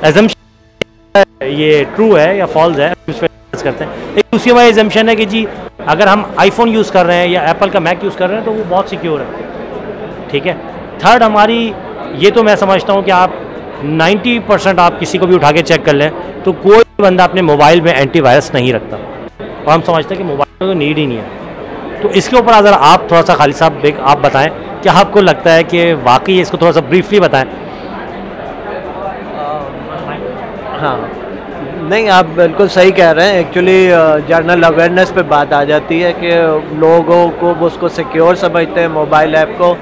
एजम्पशन ये ट्रू है या फॉल्स है उस पर डिस्कस करते हैं। एक दूसरी वाली एजम्पशन है कि जी अगर हम आईफोन यूज़ कर रहे हैं या एप्पल का मैक यूज़ कर रहे हैं तो वो बहुत सिक्योर है, ठीक है। थर्ड हमारी ये तो मैं समझता हूँ कि आप 90% आप किसी को भी उठा के चेक कर लें तो कोई बंदा अपने मोबाइल में एंटीवायरस नहीं रखता, और हम समझते हैं कि मोबाइल में तो नीड ही नहीं है। तो इसके ऊपर अगर आप थोड़ा सा खालिद साहब आप बताएं कि आपको लगता है कि वाकई इसको थोड़ा सा ब्रीफली बताएं। हाँ, नहीं, आप बिल्कुल सही कह रहे हैं। एक्चुअली जनरल अवेयरनेस पे बात आ जाती है कि लोगों को उसको सिक्योर समझते हैं मोबाइल ऐप को,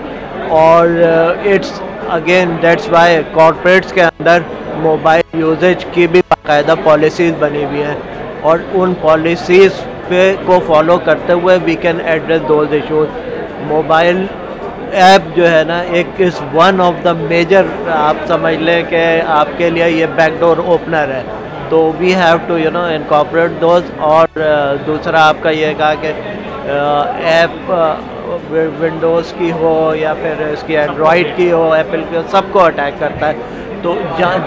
और it's again that's why corporates के अंदर मोबाइल यूजेज की भी बाकायदा पॉलिसीज़ बनी हुई हैं, और उन पॉलिसीज़ पे को फॉलो करते हुए we can address those issues. Mobile app जो है ना एक is one of the major, आप समझ लें कि आपके लिए ये बैकडोर ओपनर है, तो we have to incorporate those. और दूसरा आपका ये कहा कि ऐप विंडोज़ की हो या फिर इसकी एंड्रॉयड की हो, एप्पल की हो, सबको अटैक करता है। तो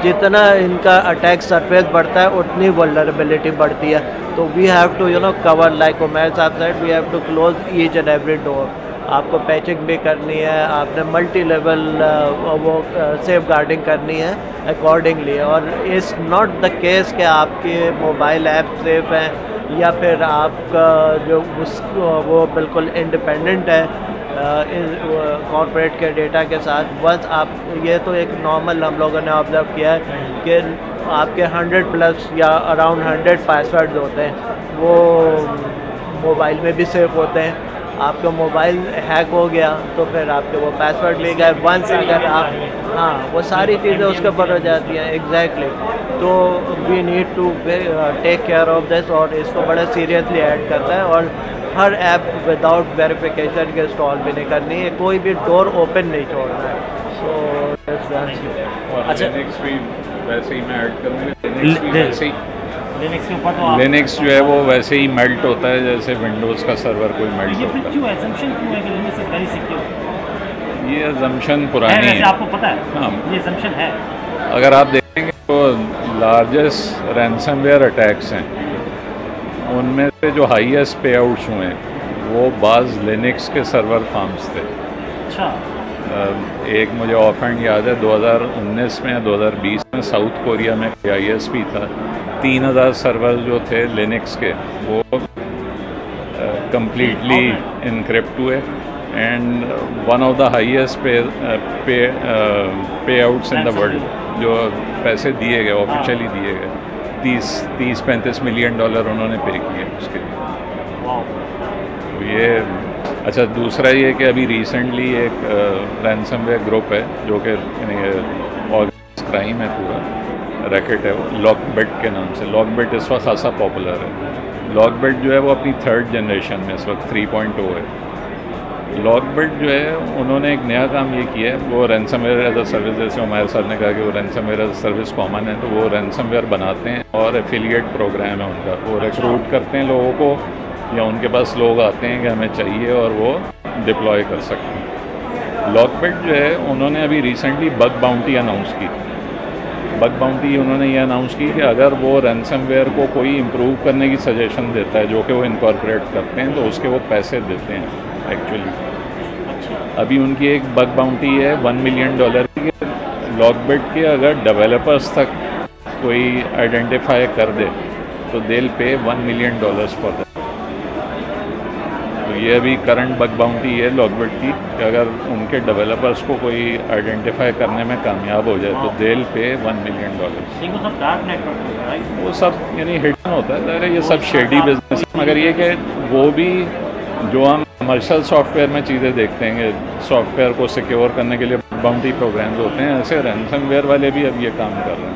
जितना इनका अटैक सरफेस बढ़ता है उतनी वल्नरेबिलिटी बढ़ती है। तो we have to cover, like Umair sahab said, we have to close each and every door. आपको पैचिंग भी करनी है, आपने मल्टी लेवल वो सेफ गार्डिंग करनी है अकॉर्डिंगली। और इट्स नॉट द केस कि आपके मोबाइल ऐप सेफ हैं या फिर आपका जो वो बिल्कुल इंडिपेंडेंट है कॉर्पोरेट के डेटा के साथ। बस आप ये तो एक नॉर्मल हम लोगों ने ऑब्ज़र्व किया है कि आपके 100+ या अराउंड 100 पासवर्ड्स होते हैं, वो मोबाइल में भी सेफ होते हैं। आपका मोबाइल हैक हो गया तो फिर आपके वो पासवर्ड ले गए वंस, अगर आप, हाँ, वो सारी चीज़ें उसके ऊपर हो जाती हैं। एग्जैक्टली। तो we need to take care of this, और इसको बड़ा सीरियसली ऐड करता है। और हर ऐप विदाउट वेरिफिकेशन के इंस्टॉल भी नहीं करनी है, कोई भी डोर ओपन नहीं छोड़ना है। अच्छा, लिनक्स भी वैसे ही मैं ऐड करूँगा। लिनक्स के ऊपर तो लिनक्स जो है वो वैसे ही मेल्ट होता है जैसे विंडोज़ का सर्वर कोई मेल्ट होता है। क्यों assumption क्यों है कि लिनक्स इज वेरी सिक्योर? ये assumption पुरानी है, आपको पता है? हाँ, ये assumption है। अगर आप देखेंगे तो लार्जेस्ट रैंसमवेयर अटैक्स हैं, उनमें से जो हाईएस्ट पे आउट्स हुए हैं वो बाज़ लिनक्स के सर्वर फार्म्स थे। अच्छा। एक मुझे ऑफ हैंड याद है 2019 में या 2020 में साउथ कोरिया में ISP था, 3000 सर्वर जो थे लिनक्स के वो completely encrypt हुए, and one of the highest पे आउट्स इन द वर्ल्ड, जो पैसे दिए गए ऑफिशियली दिए गए 30-35 मिलियन डॉलर उन्होंने पे किए उसके लिए। तो ये अच्छा, दूसरा ये कि अभी रिसेंटली एक रैंसमवेयर ग्रुप है जो कि ऑर्गेनाइज्ड क्राइम है, पूरा रैकेट है, वो लॉकबिट के नाम से। लॉकबिट इस वक्त खासा पॉपुलर है। लॉकबिट जो है वो अपनी 3rd जनरेशन में इस वक्त 3.0 है। लॉकबिट जो है उन्होंने एक नया काम ये किया है, वो रैंसमवेयर एज अ सर्विस, जैसे उमैर साहब ने कहा कि वो ransomware as a service common है, तो वो रैंसमवेयर बनाते हैं और एफिलिएट प्रोग्राम है उनका, वो रिक्रूट करते हैं लोगों को, या उनके पास लोग आते हैं कि हमें चाहिए और वो डिप्लॉय कर सकते हैं। लॉकबिट जो है उन्होंने अभी रिसेंटली बग बाउंटी अनाउंस की। बग बाउंटी उन्होंने ये अनाउंस की कि अगर वो रैंसमवेयर को कोई इम्प्रूव करने की सजेशन देता है जो कि वो इनकॉर्पोरेट करते हैं, तो उसके वो पैसे देते हैं एक्चुअली। अभी उनकी एक बग बाउंटी है $1 मिलियन की। लॉकबिट के अगर डेवलपर्स तक कोई आइडेंटिफाई कर दे तो देल पे $1 मिलियन फॉर दैट। तो ये अभी करंट बग बाउंटी है लॉकबिट की कि अगर उनके डेवलपर्स को कोई आइडेंटिफाई करने में कामयाब हो जाए तो देल पे $1 मिलियन। वो सब यानी हिडन होता है, ये सब शेडी बिजनेस है, मगर ये कि वो भी जो हम कमर्शियल सॉफ्टवेयर में चीज़ें देखते हैं कि सॉफ्टवेयर को सिक्योर करने के लिए बाउंटी प्रोग्राम्स होते हैं, ऐसे रैंसमवेयर वाले भी अब ये काम कर रहे हैं।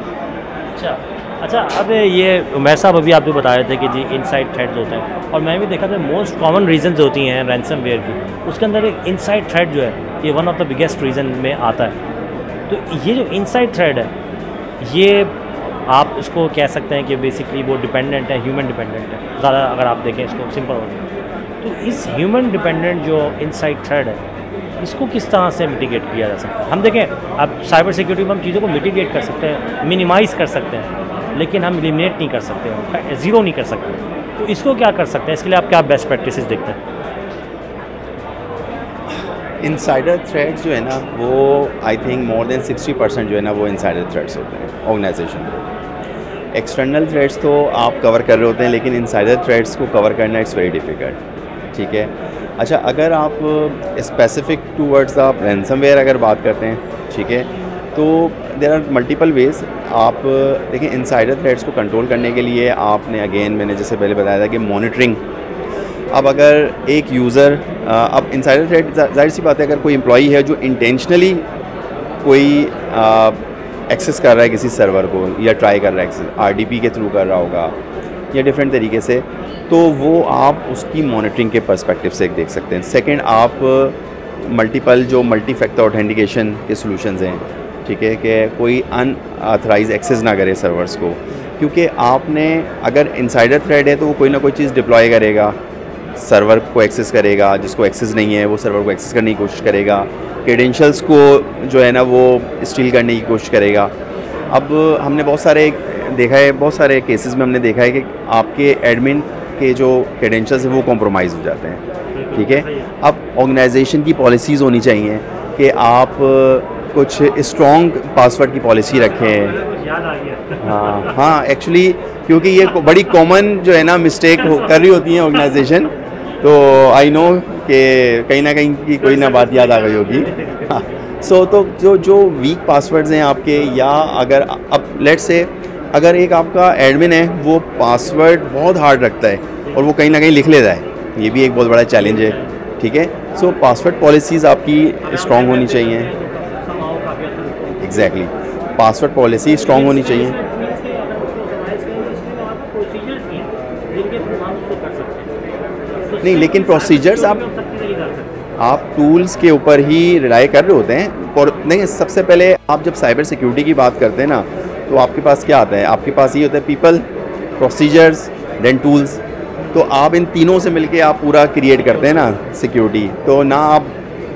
अच्छा, अब ये उमैर साहब अभी आप जो बता रहे थे कि जी इनसाइड थ्रेड्स होते हैं, और मैं भी देखा था मोस्ट कॉमन रीजंस होती हैं रैंसमवेयर की, उसके अंदर एक इनसाइड थ्रेड जो है ये one of the biggest reason में आता है। तो ये जो इनसाइड थ्रेड है ये आप इसको कह सकते हैं कि बेसिकली वो डिपेंडेंट है, ह्यूमन डिपेंडेंट है ज़्यादा, अगर आप देखें इसको सिंपल हो। तो इस ह्यूमन डिपेंडेंट जो इनसाइड थ्रेड है इसको किस तरह से मिटिगेट किया जा सकता है? हम देखें अब साइबर सिक्योरिटी में हम चीज़ों को मिटिगेट कर सकते हैं, मिनिमाइज़ कर सकते हैं, लेकिन हम एलिमिनेट नहीं कर सकते, ज़ीरो नहीं कर सकते। तो इसको क्या कर सकते हैं? इसके लिए आप क्या बेस्ट प्रैक्टिसेस देखते हैं? इनसाइडर थ्रेड्स जो है ना वो आई थिंक मोर देन 60% जो है ना वो इनसाइडर थ्रेड्स होते हैं ऑर्गेनाइजेशन में। एक्सटर्नल थ्रेड्स तो आप कवर कर रहे होते हैं, लेकिन इनसाइडर थ्रेड्स को कवर करना इट्स वेरी डिफ़िकल्ट, ठीक है। अच्छा, अगर आप स्पेसिफिक टूवर्ड्स आप रैंसमवेयर अगर बात करते हैं, ठीक है, तो देयर आर मल्टीपल वेज। आप देखिए इनसाइडर थ्रेड्स को कंट्रोल करने के लिए आपने अगेन मैंने जैसे पहले बताया था कि मॉनिटरिंग। अब अगर एक यूज़र अब इनसाइडर थ्रेड जाहिर सी बात है, अगर कोई एम्प्लॉई है जो इंटेंशनली कोई एक्सेस कर रहा है किसी सर्वर को या ट्राई कर रहा है एक्सेस RDP के थ्रू कर रहा होगा या डिफरेंट तरीके से, तो वो आप उसकी मॉनिटरिंग के पर्सपेक्टिव से देख सकते हैं। सेकंड, आप मल्टीपल जो मल्टी फैक्टर ऑथेंटिकेशन के सॉल्यूशंस हैं, ठीक है, कि कोई अनऑथराइज एक्सेस ना करे सर्वर्स को, क्योंकि आपने अगर इनसाइडर थ्रेड है तो वो कोई ना कोई चीज़ डिप्लॉय करेगा, सर्वर को एक्सेस करेगा, जिसको एक्सेस नहीं है वो सर्वर को एक्सेस करने की कोशिश करेगा, क्रेडेंशियल्स को जो है ना वो स्टील करने की कोशिश करेगा। अब हमने बहुत सारे देखा है, बहुत सारे केसेस में हमने देखा है कि आपके एडमिन के जो क्रेडेंशियल्स हैं वो कॉम्प्रोमाइज़ हो जाते हैं, ठीक है। अब ऑर्गेनाइजेशन की पॉलिसीज़ होनी चाहिए कि आप कुछ स्ट्रॉन्ग पासवर्ड की पॉलिसी रखें। हाँ एक्चुअली क्योंकि ये बड़ी कॉमन जो है ना मिस्टेक कर रही होती है ऑर्गेनाइजेशन, तो आई नो कि कहीं ना कहीं की कोई ना बात याद आ गई होगी। हाँ, सो तो जो वीक पासवर्ड्स हैं आपके, या अगर अब लेट्स से अगर एक आपका एडमिन है वो पासवर्ड बहुत हार्ड रखता है और वो कहीं ना कहीं लिख लेता है, ये भी एक बहुत बड़ा चैलेंज है, ठीक है। सो पासवर्ड पॉलिसीज़ आपकी स्ट्रॉन्ग होनी चाहिए। एग्जैक्टली, पासवर्ड पॉलिसी स्ट्रॉन्ग होनी चाहिए। नहीं, लेकिन प्रोसीजर्स आप टूल्स के ऊपर ही रिलाई कर रहे होते हैं। और नहीं, सबसे पहले आप जब साइबर सिक्योरिटी की बात करते हैं ना, तो आपके पास क्या आता है? आपके पास ये होता है पीपल, प्रोसीजर्स, देन टूल्स। तो आप इन तीनों से मिलके आप पूरा क्रिएट करते हैं ना सिक्योरिटी। तो ना आप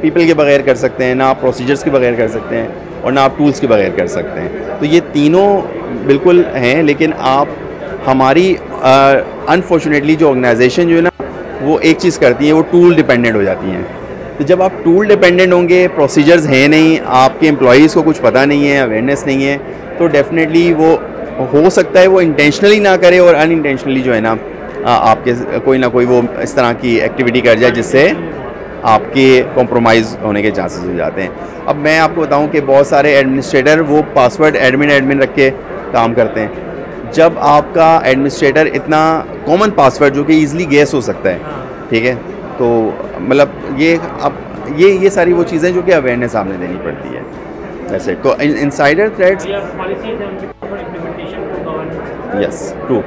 पीपल के बगैर कर सकते हैं, ना आप प्रोसीजर्स के बगैर कर सकते हैं, और ना आप टूल्स के बगैर कर सकते हैं। तो ये तीनों बिल्कुल हैं, लेकिन आप हमारी अनफॉर्चुनेटली जो ऑर्गेनाइजेशन जो है ना वो एक चीज़ करती है, वो टूल डिपेंडेंट हो जाती हैं। तो जब आप टूल डिपेंडेंट होंगे, प्रोसीजर्स हैं नहीं, आपके एम्प्लॉयज़ को कुछ पता नहीं है, अवेयरनेस नहीं है, तो डेफिनेटली वो हो सकता है वो इंटेंशनली ना करे और अनइंटेंशनली जो है ना आपके कोई ना कोई वो इस तरह की एक्टिविटी कर जाए जिससे आपके कॉम्प्रोमाइज़ होने के चांसेस हो जाते हैं। अब मैं आपको बताऊं कि बहुत सारे एडमिनिस्ट्रेटर वो पासवर्ड एडमिन रख के काम करते हैं। जब आपका एडमिनिस्ट्रेटर इतना कॉमन पासवर्ड जो कि ईज़िली गेस हो सकता है, ठीक है, तो मतलब ये सारी वो चीज़ें जो कि अवेयरनेस सामने देनी पड़ती है वैसे। तो इनसाइडर थ्रेड्स, यस, ट्रू।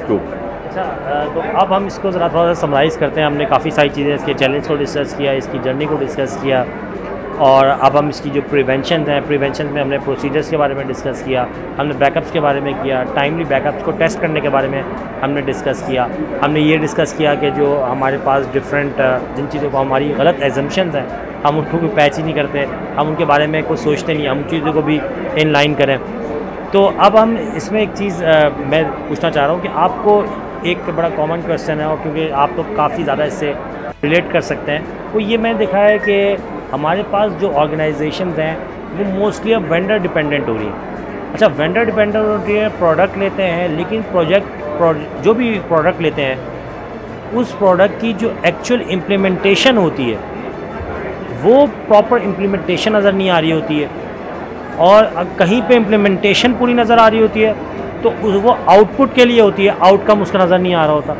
तो अब हम इसको ज़रा थोड़ा सा समराइज़ करते हैं। हमने काफ़ी सारी चीज़ें, इसके चैलेंज को डिस्कस किया, इसकी जर्नी को डिस्कस किया, और अब हम इसकी जो प्रिवेंशन हैं, प्रिवेंशन में हमने प्रोसीजर्स के बारे में डिस्कस किया, हमने बैकअप्स के बारे में किया, टाइमली बैकअप्स को टेस्ट करने के बारे में हमने डिस्कस किया। हमने ये डिस्कस किया कि जो हमारे पास डिफरेंट जिन चीज़ों को हमारी गलत एजम्पशंस हैं हम उनको भी पैच ही नहीं करते, हम उनके बारे में कुछ सोचते नहीं, हम चीज़ों को भी इन लाइन करें। तो अब हम इसमें एक चीज़ मैं पूछना चाह रहा हूँ कि आपको एक बड़ा कॉमन क्वेश्चन है, और क्योंकि आप तो काफ़ी ज़्यादा इससे रिलेट कर सकते हैं, वो ये मैंने देखा है कि हमारे पास जो ऑर्गेनाइजेशंस हैं वो मोस्टली अब वेंडर डिपेंडेंट हो रही है। अच्छा, वेंडर डिपेंडेंट हो रही है, प्रोडक्ट लेते हैं, लेकिन जो भी प्रोडक्ट लेते हैं उस प्रोडक्ट की जो एक्चुअल इम्प्लीमेंटेशन होती है वो प्रॉपर इम्प्लीमेंटेशन नज़र नहीं आ रही होती है, और कहीं पे इम्प्लीमेंटेशन पूरी नज़र आ रही होती है तो वो आउटपुट के लिए होती है, आउटकम उसका नज़र नहीं आ रहा होता।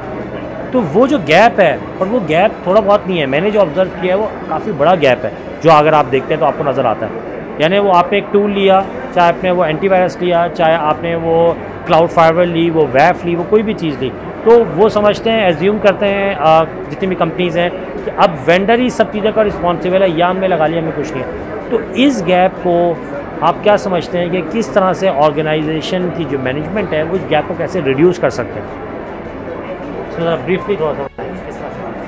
तो वो जो गैप है, और वो गैप थोड़ा बहुत नहीं है, मैंने जो ऑब्जर्व किया है वो काफ़ी बड़ा गैप है, जो अगर आप देखते हैं तो आपको नज़र आता है। यानी वो आपने एक टूल लिया, चाहे आपने वो एंटीवायरस लिया, चाहे आपने वो क्लाउड फाइवर ली, वो वैफ ली, वो कोई भी चीज़ ली, तो वो समझते हैं, एज्यूम करते हैं जितनी भी कंपनीज़ हैं कि अब वेंडर ही सब चीज़ों का रिस्पॉन्सिबल है, या हमने लगा लिया, हमें कुछ नहीं है। तो इस गैप को आप क्या समझते हैं कि किस तरह से ऑर्गेनाइजेशन की जो मैनेजमेंट है वो इस गैप को कैसे रिड्यूस कर सकते हैं? इसमें ब्रीफली थोड़ा सा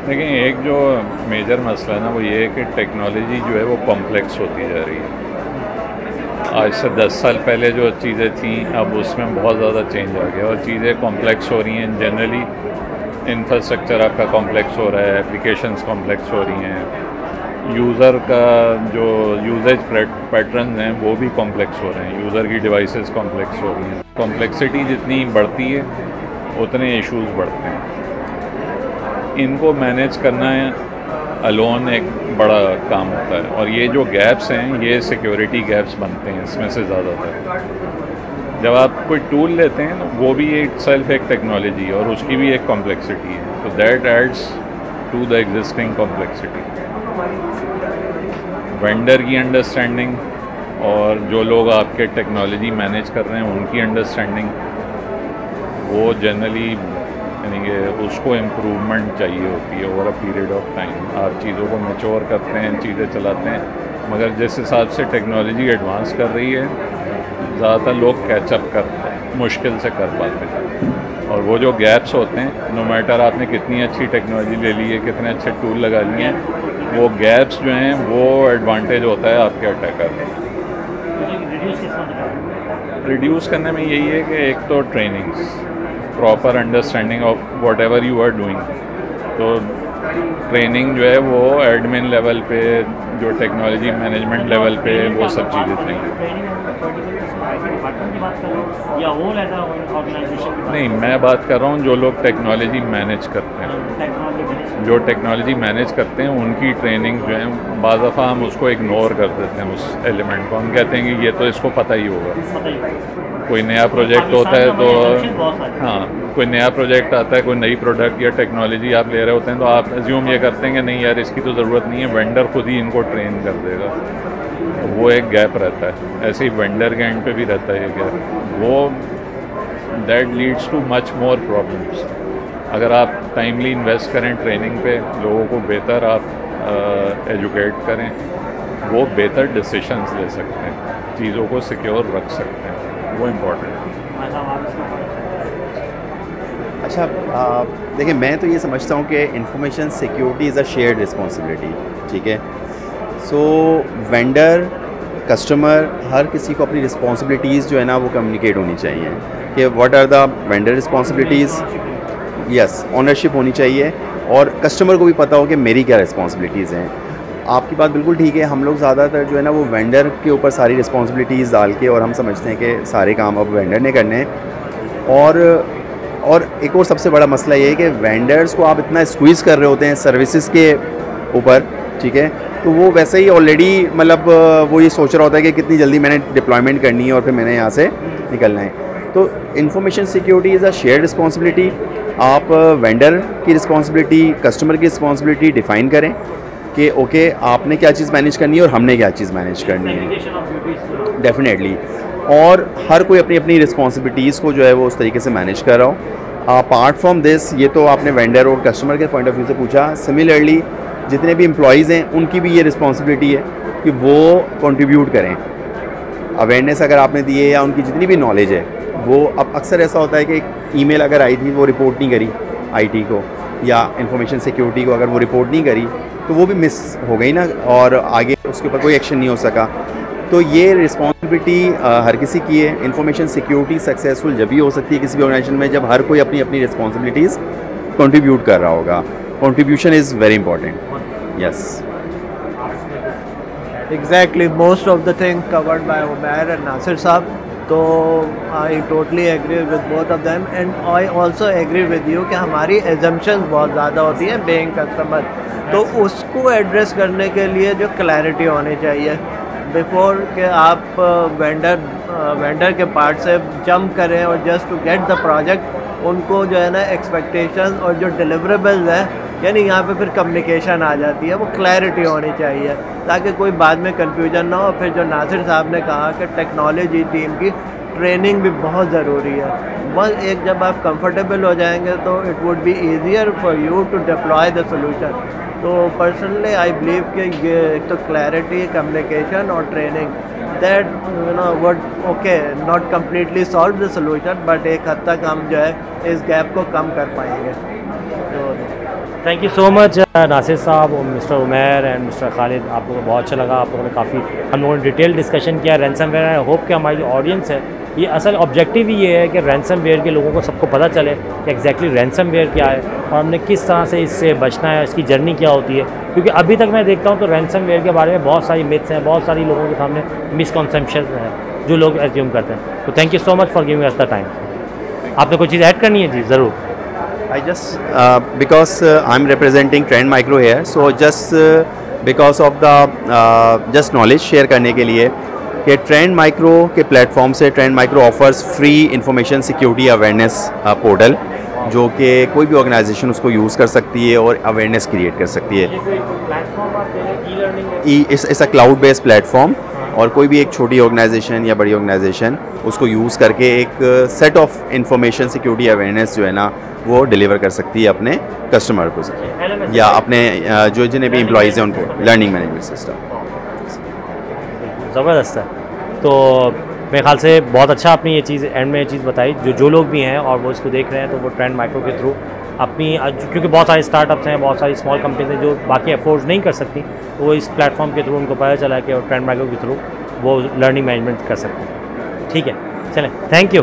देखिए, एक जो मेजर मसला है ना वो ये है कि टेक्नोलॉजी जो है वो कॉम्प्लेक्स होती जा रही है। आज से 10 साल पहले जो चीज़ें थी अब उसमें बहुत ज़्यादा चेंज आ गया और चीज़ें कॉम्प्लेक्स हो रही हैं। जनरली इंफ्रास्ट्रक्चर आपका कॉम्प्लेक्स हो रहा है, एप्लीकेशंस कॉम्प्लेक्स हो रही हैं, यूज़र का जो यूजेज पैटर्न हैं वो भी कॉम्प्लेक्स हो रहे हैं, यूज़र की डिवाइसेस कॉम्प्लेक्स हो रही हैं। कॉम्प्लेक्सिटी जितनी बढ़ती है उतने इश्यूज़ बढ़ते हैं। इनको मैनेज करना अलोन एक बड़ा काम होता है, और ये जो गैप्स हैं ये सिक्योरिटी गैप्स बनते हैं इसमें से ज़्यादातर। जब आप कोई टूल लेते हैं तो वो भी एक सेल्फ एक टेक्नोलॉजी है और उसकी भी एक कॉम्प्लेक्सिटी है, तो that adds to the existing complexity. Vendor की अंडरस्टैंडिंग और जो लोग आपके टेक्नोलॉजी मैनेज कर रहे हैं उनकी अंडरस्टैंडिंग, वो जनरली यानी कि उसको इम्प्रूवमेंट चाहिए होती है over a period of time. आप चीज़ों को मैच्योर करते हैं, चीज़ें चलाते हैं, मगर जिस हिसाब से टेक्नोलॉजी एडवांस कर रही है ज़्यादातर लोग कैचअप मुश्किल से कर पाते हैं। और वो जो गैप्स होते हैं, नो मैटर आपने कितनी अच्छी टेक्नोलॉजी ले ली है, कितने अच्छे टूल लगा लिए हैं, वो गैप्स जो हैं वो एडवांटेज होता है आपके अटैकर। रिड्यूस करने में यही है कि एक तो trainings, proper understanding of whatever you are doing, तो ट्रेनिंग जो है वो एडमिन लेवल पे, जो टेक्नोलॉजी मैनेजमेंट लेवल पे, वो सब चीज़ें चाहिए। नहीं, मैं बात कर रहा हूँ जो लोग टेक्नोलॉजी मैनेज करते हैं, जो टेक्नोलॉजी मैनेज करते हैं उनकी ट्रेनिंग जो है बाज़ दफ़ा हम उसको इग्नोर कर देते हैं, उस एलिमेंट को। हम कहते हैं कि ये तो इसको पता ही होगा। कोई नया प्रोजेक्ट होता है तो हाँ, कोई नया प्रोजेक्ट आता है, कोई नई प्रोडक्ट या टेक्नोलॉजी आप ले रहे होते हैं तो आप एज्यूम ये करते हैं कि नहीं यार इसकी तो ज़रूरत नहीं है, वेंडर खुद ही इनको ट्रेन कर देगा। तो वो एक गैप रहता है, ऐसे ही वेंडर के एंड पे भी रहता है ये गैप। वो that leads too much more problems. अगर आप टाइमली इन्वेस्ट करें ट्रेनिंग पे, लोगों को बेहतर आप एजुकेट करें, वो बेहतर डिसीशंस ले सकते हैं, चीज़ों को सिक्योर रख सकते हैं, वो इम्पोर्टेंट है। अच्छा, देखिए मैं तो ये समझता हूँ कि information security is a shared responsibility, ठीक है। सो वेंडर, कस्टमर, हर किसी को अपनी रिस्पॉन्सिबिलिटीज़ जो है ना वो कम्युनिकेट होनी चाहिए कि what are the vendor responsibilities. Yes, ownership होनी चाहिए और कस्टमर को भी पता हो कि मेरी क्या रिस्पॉन्सिबिलिटीज़ हैं। आपकी बात बिल्कुल ठीक है, हम लोग ज़्यादातर जो है ना वो वेंडर के ऊपर सारी रिस्पॉन्सिबिलिटीज़ डाल के, और हम समझते हैं कि सारे काम अब वेंडर ने करने हैं। और एक और सबसे बड़ा मसला ये है कि वेंडर्स को आप इतना स्क्वीज़ कर रहे होते हैं सर्विसेज के ऊपर, ठीक है, तो वो वैसे ही ऑलरेडी मतलब वो ये सोच रहा होता है कि कितनी जल्दी मैंने डिप्लॉयमेंट करनी है और फिर मैंने यहाँ से निकलना है। तो information security is a shared responsibility. आप वेंडर की रिस्पॉन्सिबिलिटी, कस्टमर की रिस्पॉन्सिबिलिटी डिफ़ाइन करें कि ओके आपने क्या चीज़ मैनेज करनी है और हमने क्या चीज़ मैनेज करनी है, डेफिनेटली। और हर कोई अपनी अपनी रिस्पॉन्सिबिलिटीज़ को जो है वो उस तरीके से मैनेज कर रहा हो। अपार्ट फ्रॉम दिस, ये तो आपने वेंडर और कस्टमर के पॉइंट ऑफ व्यू से पूछा, सिमिलरली जितने भी एम्प्लॉयज़ हैं उनकी भी ये रिस्पॉन्सिबिलिटी है कि वो कंट्रीब्यूट करें। अवेयरनेस अगर आपने दी है या उनकी जितनी भी नॉलेज है वो, अब अक्सर ऐसा होता है कि ईमेल अगर आई थी वो रिपोर्ट नहीं करी आईटी को, या इंफॉर्मेशन सिक्योरिटी को अगर वो रिपोर्ट नहीं करी तो वो भी मिस हो गई ना, और आगे उसके ऊपर कोई एक्शन नहीं हो सका। तो ये रिस्पॉन्सिबिलिटी हर किसी की है। इंफॉर्मेशन सिक्योरिटी सक्सेसफुल जब भी हो सकती है किसी भी ऑर्गेनाइजेशन में जब हर कोई अपनी अपनी रिस्पॉन्सिबिलिटीज़ कंट्रीब्यूट कर रहा होगा। Contribution is very important. Yes, exactly, most of the thing covered by Umair and Nasir sahab. तो I totally agree with both of them and I also agree with you कि हमारी एजम्पशंस बहुत ज़्यादा होती हैं बीइंग कस्टमर, तो उसको एड्रेस करने के लिए जो क्लैरिटी होनी चाहिए बिफोर कि आप वेंडर के पार्ट से जंप करें और just to get the project, उनको जो है ना एक्सपेक्टेशन और जो डिलीवरेबल्स हैं, यानी यहाँ पे फिर कम्युनिकेशन आ जाती है, वो क्लैरिटी होनी चाहिए ताकि कोई बाद में कन्फ्यूजन ना हो। फिर जो नासिर साहब ने कहा कि टेक्नोलॉजी टीम की ट्रेनिंग भी बहुत ज़रूरी है। बस एक जब आप कंफर्टेबल हो जाएंगे तो it would be easier for you to deploy the solution. तो पर्सनली आई बिलीव कि ये एक तो क्लैरिटी, कम्युनिकेशन और training that would not completely solve the solution, but एक हद तक हम जो है इस गैप को कम कर पाएंगे। तो thank you so much Nasir sahab और mister Umair and mister Khalid, आप लोगों को बहुत अच्छा लगा। आप लोगों ने काफ़ी हम लोगों ने डिटेल डिस्कशन किया रैंसमवेयर। आई होप कि हमारी ऑडियंस है, ये असल ऑब्जेक्टिव ही ये है कि रैंसमवेयर के लोगों को सबको पता चले कि एग्जैक्टली रैंसमवेयर क्या है और हमने किस तरह से इससे बचना है, इसकी जर्नी क्या होती है। क्योंकि अभी तक मैं देखता हूँ तो रैंसमवेयर के बारे में बहुत सारी मिथ्स हैं, बहुत सारी लोगों के सामने मिसकॉन्सेप्शन है जो लोग एज्यूम करते हैं। तो thank you so much for giving us the time. आपने कोई चीज़ ऐड करनी है? जी ज़रूर। I just because I'm representing Trend Micro here, so just because of the just knowledge share करने के लिए कि Trend Micro के प्लेटफॉर्म से Trend Micro offers free information security awareness portal, जो कि कोई भी ऑर्गेनाइजेशन उसको यूज़ कर सकती है और अवेयरनेस क्रिएट कर सकती है। It's a cloud based platform और कोई भी एक छोटी ऑर्गेनाइजेशन या बड़ी ऑर्गेनाइजेशन उसको यूज़ करके एक set of information security awareness जो है ना वो डिलीवर कर सकती है अपने कस्टमर को या अपने जो जितने भी एम्प्लॉइज़ हैं उनको। लर्निंग मैनेजमेंट सिस्टम ज़बरदस्त है। तो मेरे ख्याल से बहुत अच्छा आपने ये चीज़ एंड में ये चीज़ बताई। जो लोग भी हैं और वो इसको देख रहे हैं तो वो ट्रेंड माइक्रो के थ्रू अपनी, क्योंकि बहुत सारे स्टार्टअप्स हैं, बहुत सारी स्मॉल कंपनीज हैं जो बाकी अफोर्ड नहीं कर सकती, तो वो इस प्लेटफॉर्म के थ्रू उनको पता चला कि ट्रेंड माइक्रो के थ्रू वो लर्निंग मैनेजमेंट कर सकते हैं। ठीक है, चलें, थैंक यू।